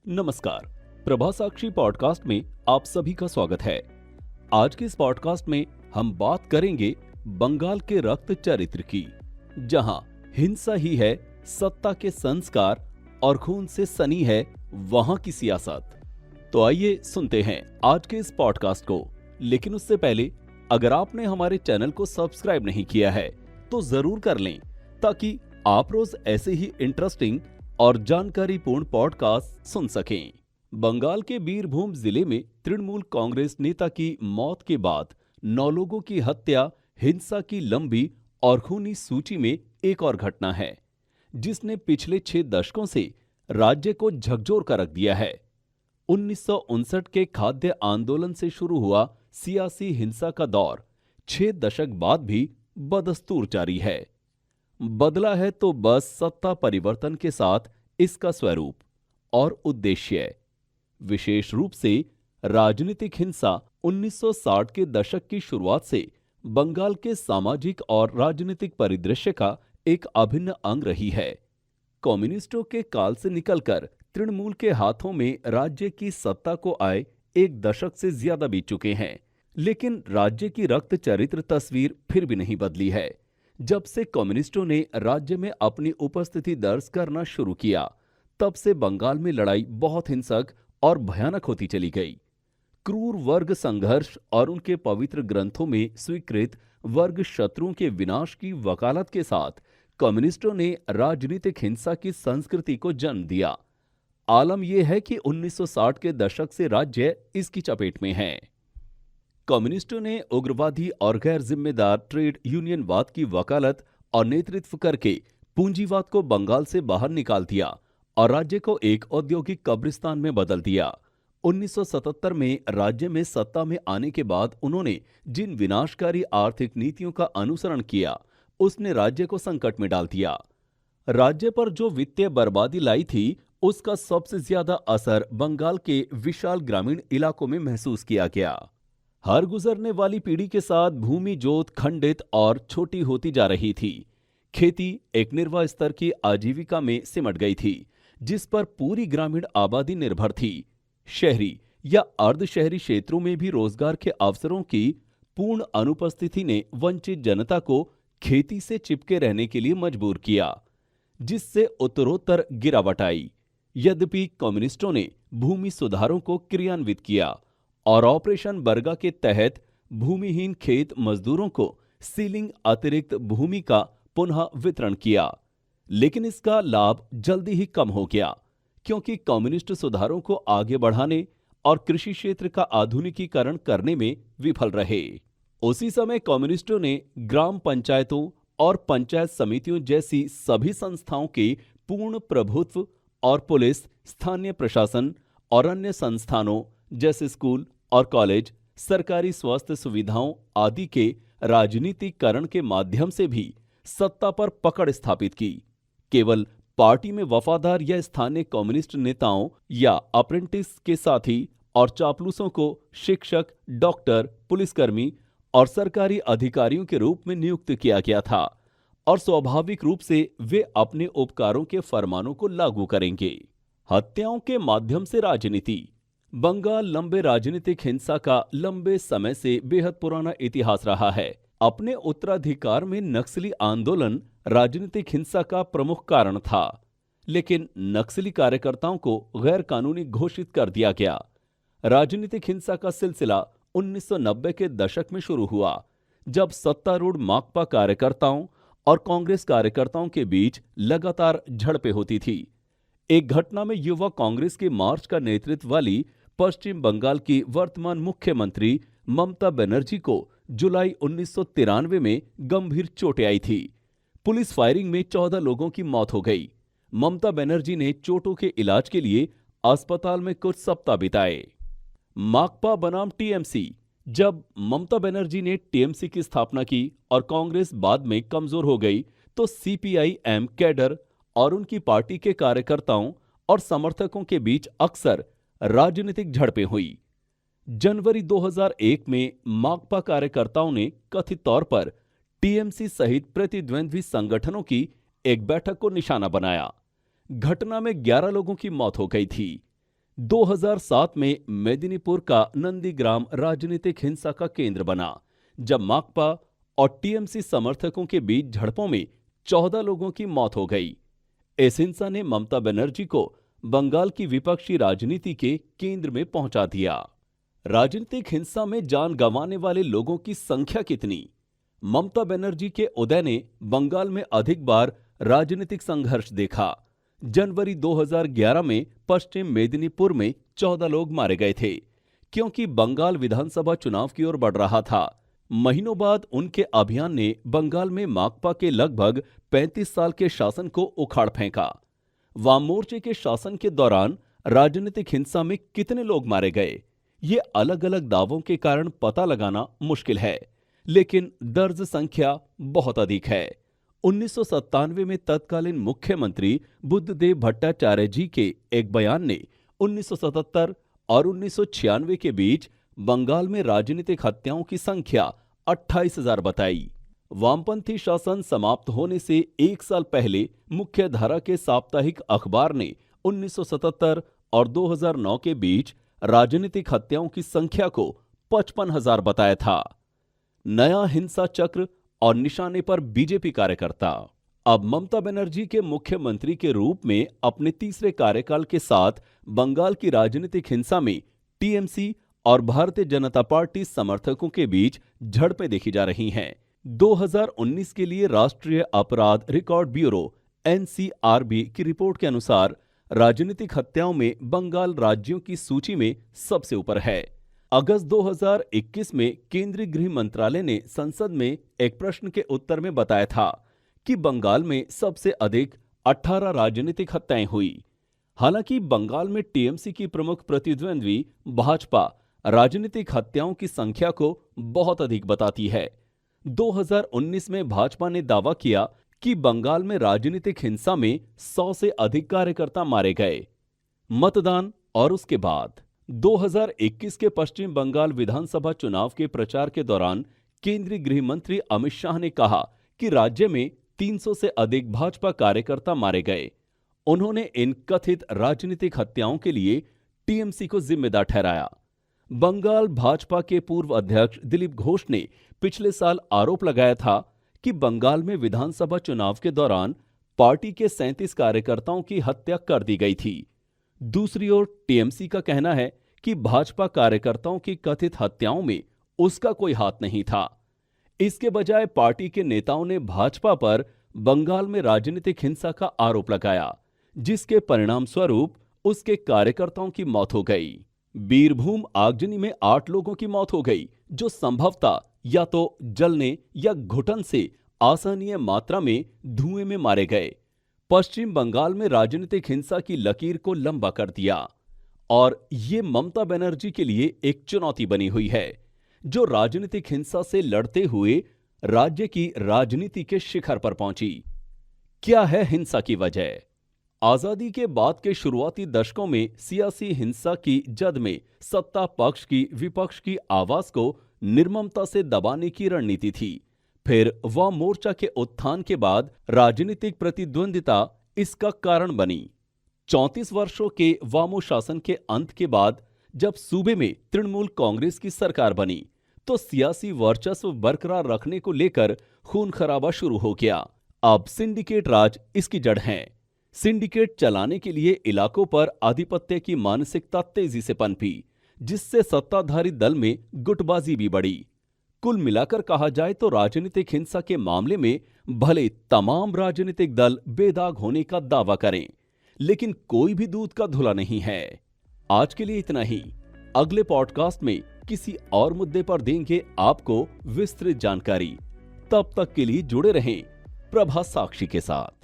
नमस्कार। प्रभा साक्षी पॉडकास्ट में आप सभी का स्वागत है। आज के इस पॉडकास्ट में हम बात करेंगे बंगाल के रक्त चरित्र की, जहां हिंसा ही है सत्ता के संस्कार और खून से सनी है वहां की सियासत। तो आइए सुनते हैं आज के इस पॉडकास्ट को। लेकिन उससे पहले अगर आपने हमारे चैनल को सब्सक्राइब नहीं किया है तो जरूर कर लें, ताकि आप रोज ऐसे ही इंटरेस्टिंग और जानकारीपूर्ण पॉडकास्ट सुन सकें। बंगाल के बीरभूम जिले में तृणमूल कांग्रेस नेता की मौत के बाद 9 लोगों की हत्या हिंसा की लंबी और खूनी सूची में एक और घटना है, जिसने पिछले 6 दशकों से राज्य को झकझोर कर रख दिया है। 1959 के खाद्य आंदोलन से शुरू हुआ सियासी हिंसा का दौर 6 दशक बाद भी बदस्तूर जारी है। बदला है तो बस सत्ता परिवर्तन के साथ इसका स्वरूप और उद्देश्य। विशेष रूप से राजनीतिक हिंसा 1960 के दशक की शुरुआत से बंगाल के सामाजिक और राजनीतिक परिदृश्य का एक अभिन्न अंग रही है। कम्युनिस्टों के काल से निकलकर तृणमूल के हाथों में राज्य की सत्ता को आए एक दशक से ज्यादा बीत चुके हैं, लेकिन राज्य की रक्त चरित्र तस्वीर फिर भी नहीं बदली है। जब से कम्युनिस्टों ने राज्य में अपनी उपस्थिति दर्ज करना शुरू किया, तब से बंगाल में लड़ाई बहुत हिंसक और भयानक होती चली गई। क्रूर वर्ग संघर्ष और उनके पवित्र ग्रंथों में स्वीकृत वर्ग शत्रुओं के विनाश की वकालत के साथ कम्युनिस्टों ने राजनीतिक हिंसा की संस्कृति को जन्म दिया। आलम यह है कि 1960 के दशक से राज्य इसकी चपेट में है। कम्युनिस्टों ने उग्रवादी और गैर जिम्मेदार ट्रेड यूनियनवाद की वकालत और नेतृत्व करके पूंजीवाद को बंगाल से बाहर निकाल दिया और राज्य को एक औद्योगिक कब्रिस्तान में बदल दिया। 1977 में राज्य में सत्ता में आने के बाद उन्होंने जिन विनाशकारी आर्थिक नीतियों का अनुसरण किया, उसने राज्य को संकट में डाल दिया। राज्य पर जो वित्तीय बर्बादी लाई थी, उसका सबसे ज्यादा असर बंगाल के विशाल ग्रामीण इलाकों में महसूस किया गया। हर गुजरने वाली पीढ़ी के साथ भूमि जोत खंडित और छोटी होती जा रही थी। खेती एक निर्वाह स्तर की आजीविका में सिमट गई थी, जिस पर पूरी ग्रामीण आबादी निर्भर थी। शहरी या अर्धशहरी क्षेत्रों में भी रोजगार के अवसरों की पूर्ण अनुपस्थिति ने वंचित जनता को खेती से चिपके रहने के लिए मजबूर किया, जिससे उत्तरोत्तर गिरावट आई। यद्यपि कम्युनिस्टों ने भूमि सुधारों को क्रियान्वित किया और ऑपरेशन बरगा के तहत भूमिहीन खेत मजदूरों को सीलिंग अतिरिक्त भूमि का पुनः वितरण किया, लेकिन इसका लाभ जल्दी ही कम हो गया, क्योंकि कम्युनिस्ट सुधारों को आगे बढ़ाने और कृषि क्षेत्र का आधुनिकीकरण करने में विफल रहे। उसी समय कम्युनिस्टों ने ग्राम पंचायतों और पंचायत समितियों जैसी सभी संस्थाओं के पूर्ण प्रभुत्व और पुलिस, स्थानीय प्रशासन और अन्य संस्थानों जैसे स्कूल और कॉलेज, सरकारी स्वास्थ्य सुविधाओं आदि के राजनीतिकरण के माध्यम से भी सत्ता पर पकड़ स्थापित की। केवल पार्टी में वफादार या स्थानीय कम्युनिस्ट नेताओं या अप्रेंटिस के साथी और चापलूसों को शिक्षक, डॉक्टर, पुलिसकर्मी और सरकारी अधिकारियों के रूप में नियुक्त किया गया था, और स्वाभाविक रूप से वे अपने उपकारों के फरमानों को लागू करेंगे। हत्याओं के माध्यम से राजनीति। बंगाल लंबे राजनीतिक हिंसा का लंबे समय से बेहद पुराना इतिहास रहा है। अपने उत्तराधिकार में नक्सली आंदोलन राजनीतिक हिंसा का प्रमुख कारण था, लेकिन नक्सली कार्यकर्ताओं को गैर कानूनी घोषित कर दिया गया। राजनीतिक हिंसा का सिलसिला 1990 के दशक में शुरू हुआ, जब सत्तारूढ़ माकपा कार्यकर्ताओं और कांग्रेस कार्यकर्ताओं के बीच लगातार झड़पें होती थी। एक घटना में युवा कांग्रेस के मार्च का नेतृत्व वाली पश्चिम बंगाल की वर्तमान मुख्यमंत्री ममता बनर्जी को जुलाई 1993 में गंभीर चोटें आई थी। पुलिस फायरिंग में 14 लोगों की मौत हो गई। ममता बनर्जी ने चोटों के इलाज के लिए अस्पताल में कुछ सप्ताह बिताए। माकपा बनाम टीएमसी। जब ममता बनर्जी ने टीएमसी की स्थापना की और कांग्रेस बाद में कमजोर हो गई, तो सीपीआई-एम कैडर और उनकी पार्टी के कार्यकर्ताओं और समर्थकों के बीच अक्सर राजनीतिक झड़पें हुई। जनवरी 2001 में माकपा कार्यकर्ताओं ने कथित तौर पर टीएमसी सहित प्रतिद्वंद्वी संगठनों की एक बैठक को निशाना बनाया। घटना में 11 लोगों की मौत हो गई थी। 2007 में मेदिनीपुर का नंदीग्राम राजनीतिक हिंसा का केंद्र बना, जब माकपा और टीएमसी समर्थकों के बीच झड़पों में 14 लोगों की मौत हो गई। इस हिंसा ने ममता बनर्जी को बंगाल की विपक्षी राजनीति के केंद्र में पहुंचा दिया। राजनीतिक हिंसा में जान गंवाने वाले लोगों की संख्या कितनी? ममता बनर्जी के उदय ने बंगाल में अधिक बार राजनीतिक संघर्ष देखा। जनवरी 2011 में पश्चिम मेदिनीपुर में 14 लोग मारे गए थे, क्योंकि बंगाल विधानसभा चुनाव की ओर बढ़ रहा था। महीनों बाद उनके अभियान ने बंगाल में माकपा के लगभग 35 साल के शासन को उखाड़ फेंका। वाम मोर्चे के शासन के दौरान राजनीतिक हिंसा में कितने लोग मारे गए, ये अलग अलग दावों के कारण पता लगाना मुश्किल है, लेकिन दर्ज संख्या बहुत अधिक है। 1997 में तत्कालीन मुख्यमंत्री बुद्धदेव भट्टाचार्य जी के एक बयान ने 1977 और 1996 के बीच बंगाल में राजनीतिक हत्याओं की संख्या 28,000 बताई। वामपंथी शासन समाप्त होने से एक साल पहले मुख्य धारा के साप्ताहिक अखबार ने 1977 और 2009 के बीच राजनीतिक हत्याओं की संख्या को 55,000 बताया था। नया हिंसा चक्र और निशाने पर बीजेपी कार्यकर्ता। अब ममता बनर्जी के मुख्यमंत्री के रूप में अपने तीसरे कार्यकाल के साथ बंगाल की राजनीतिक हिंसा में टीएमसी और भारतीय जनता पार्टी समर्थकों के बीच झड़पें देखी जा रही हैं। 2019 के लिए राष्ट्रीय अपराध रिकॉर्ड ब्यूरो एनसीआरबी की रिपोर्ट के अनुसार राजनीतिक हत्याओं में बंगाल राज्यों की सूची में सबसे ऊपर है। अगस्त 2021 में केंद्रीय गृह मंत्रालय ने संसद में एक प्रश्न के उत्तर में बताया था कि बंगाल में सबसे अधिक 18 राजनीतिक हत्याएं हुई। हालांकि बंगाल में टीएमसी की प्रमुख प्रतिद्वंद्वी भाजपा राजनीतिक हत्याओं की संख्या को बहुत अधिक बताती है। 2019 में भाजपा ने दावा किया कि बंगाल में राजनीतिक हिंसा में 100 से अधिक कार्यकर्ता मारे गए। मतदान और उसके बाद 2021 के पश्चिम बंगाल विधानसभा चुनाव के प्रचार के दौरान केंद्रीय गृह मंत्री अमित शाह ने कहा कि राज्य में 300 से अधिक भाजपा कार्यकर्ता मारे गए। उन्होंने इन कथित राजनीतिक हत्याओं के लिए टीएमसी को जिम्मेदार ठहराया। बंगाल भाजपा के पूर्व अध्यक्ष दिलीप घोष ने पिछले साल आरोप लगाया था कि बंगाल में विधानसभा चुनाव के दौरान पार्टी के 37 कार्यकर्ताओं की हत्या कर दी गई थी। दूसरी ओर टीएमसी का कहना है कि भाजपा कार्यकर्ताओं की कथित हत्याओं में उसका कोई हाथ नहीं था। इसके बजाय पार्टी के नेताओं ने भाजपा पर बंगाल में राजनीतिक हिंसा का आरोप लगाया, जिसके परिणाम स्वरूप उसके कार्यकर्ताओं की मौत हो गई। बीरभूम आगजनी में 8 लोगों की मौत हो गई, जो संभवतः या तो जलने या घुटन से आसानीय मात्रा में धुएं में मारे गए। पश्चिम बंगाल में राजनीतिक हिंसा की लकीर को लंबा कर दिया और ये ममता बनर्जी के लिए एक चुनौती बनी हुई है, जो राजनीतिक हिंसा से लड़ते हुए राज्य की राजनीति के शिखर पर पहुंची। क्या है हिंसा की वजह? आजादी के बाद के शुरुआती दशकों में सियासी हिंसा की जद में सत्ता पक्ष की विपक्ष की आवाज को निर्ममता से दबाने की रणनीति थी। फिर वाम मोर्चा के उत्थान के बाद राजनीतिक प्रतिद्वंदिता इसका कारण बनी। 34 वर्षों के वामो शासन के अंत के बाद जब सूबे में तृणमूल कांग्रेस की सरकार बनी, तो सियासी वर्चस्व बरकरार रखने को लेकर खून खराबा शुरू हो गया। अब सिंडिकेट राज इसकी जड़ है। सिंडिकेट चलाने के लिए इलाकों पर आधिपत्य की मानसिकता तेजी से पनपी, जिससे सत्ताधारी दल में गुटबाजी भी बढ़ी। कुल मिलाकर कहा जाए तो राजनीतिक हिंसा के मामले में भले तमाम राजनीतिक दल बेदाग होने का दावा करें, लेकिन कोई भी दूध का धुला नहीं है। आज के लिए इतना ही। अगले पॉडकास्ट में किसी और मुद्दे पर देंगे आपको विस्तृत जानकारी। तब तक के लिए जुड़े रहें प्रभा साक्षी के साथ।